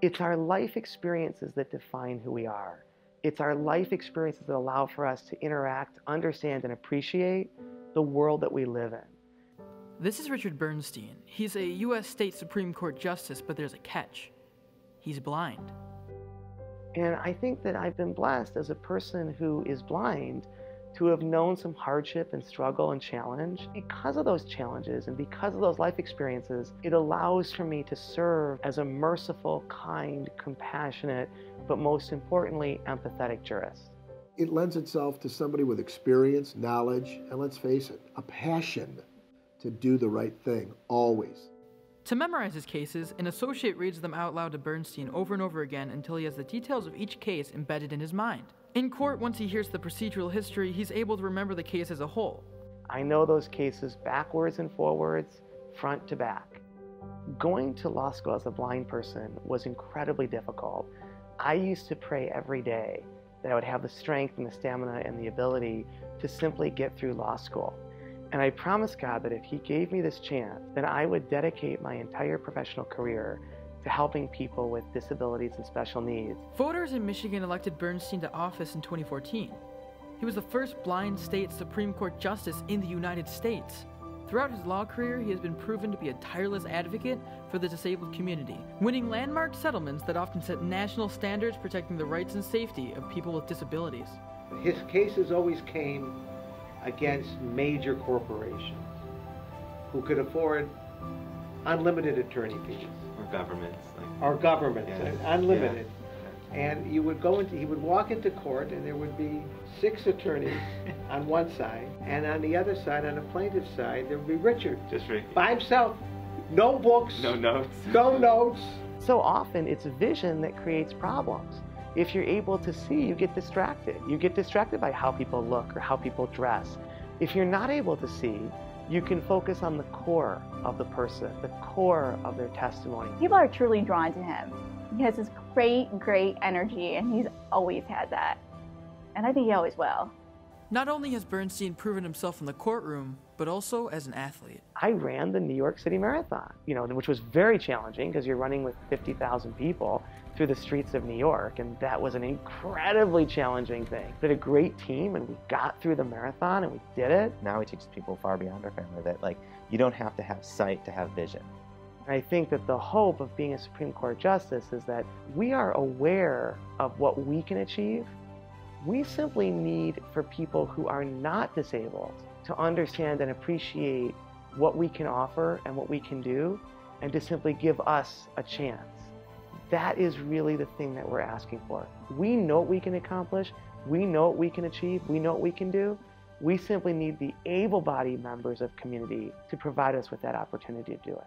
It's our life experiences that define who we are. It's our life experiences that allow for us to interact, understand, and appreciate the world that we live in. This is Richard Bernstein. He's a U.S. State Supreme Court Justice, but there's a catch. He's blind. And I think that I've been blessed as a person who is blind to have known some hardship and struggle and challenge. Because of those challenges and because of those life experiences, it allows for me to serve as a merciful, kind, compassionate, but most importantly, empathetic jurist. It lends itself to somebody with experience, knowledge, and let's face it, a passion to do the right thing, always. To memorize his cases, an associate reads them out loud to Bernstein over and over again until he has the details of each case embedded in his mind. In court, once he hears the procedural history, he's able to remember the case as a whole. I know those cases backwards and forwards, front to back. Going to law school as a blind person was incredibly difficult. I used to pray every day that I would have the strength and the stamina and the ability to simply get through law school. And I promised God that if He gave me this chance, then I would dedicate my entire professional career to helping people with disabilities and special needs. Voters in Michigan elected Bernstein to office in 2014. He was the first blind state Supreme Court justice in the United States. Throughout his law career, he has been proven to be a tireless advocate for the disabled community, winning landmark settlements that often set national standards protecting the rights and safety of people with disabilities. His cases always came against major corporations who could afford unlimited attorney fees. Or governments, unlimited. Yeah. And you would he would walk into court and there would be 6 attorneys on one side, and on the other side, on the plaintiff's side, there would be Richard. Just right. By himself. No books. No notes. No notes. So often it's vision that creates problems. If you're able to see, you get distracted. You get distracted by how people look or how people dress. If you're not able to see, you can focus on the core of the person, the core of their testimony. People are truly drawn to him. He has this great energy, and he's always had that. And I think he always will. Not only has Bernstein proven himself in the courtroom, but also as an athlete. I ran the New York City Marathon, which was very challenging because you're running with 50,000 people through the streets of New York, and that was an incredibly challenging thing. We had a great team, and we got through the marathon, and we did it. Now he teaches people far beyond our family that, you don't have to have sight to have vision. I think that the hope of being a Supreme Court justice is that we are aware of what we can achieve. We simply need for people who are not disabled to understand and appreciate what we can offer and what we can do, and to simply give us a chance. That is really the thing that we're asking for. We know what we can accomplish. We know what we can achieve. We know what we can do. We simply need the able-bodied members of community to provide us with that opportunity to do it.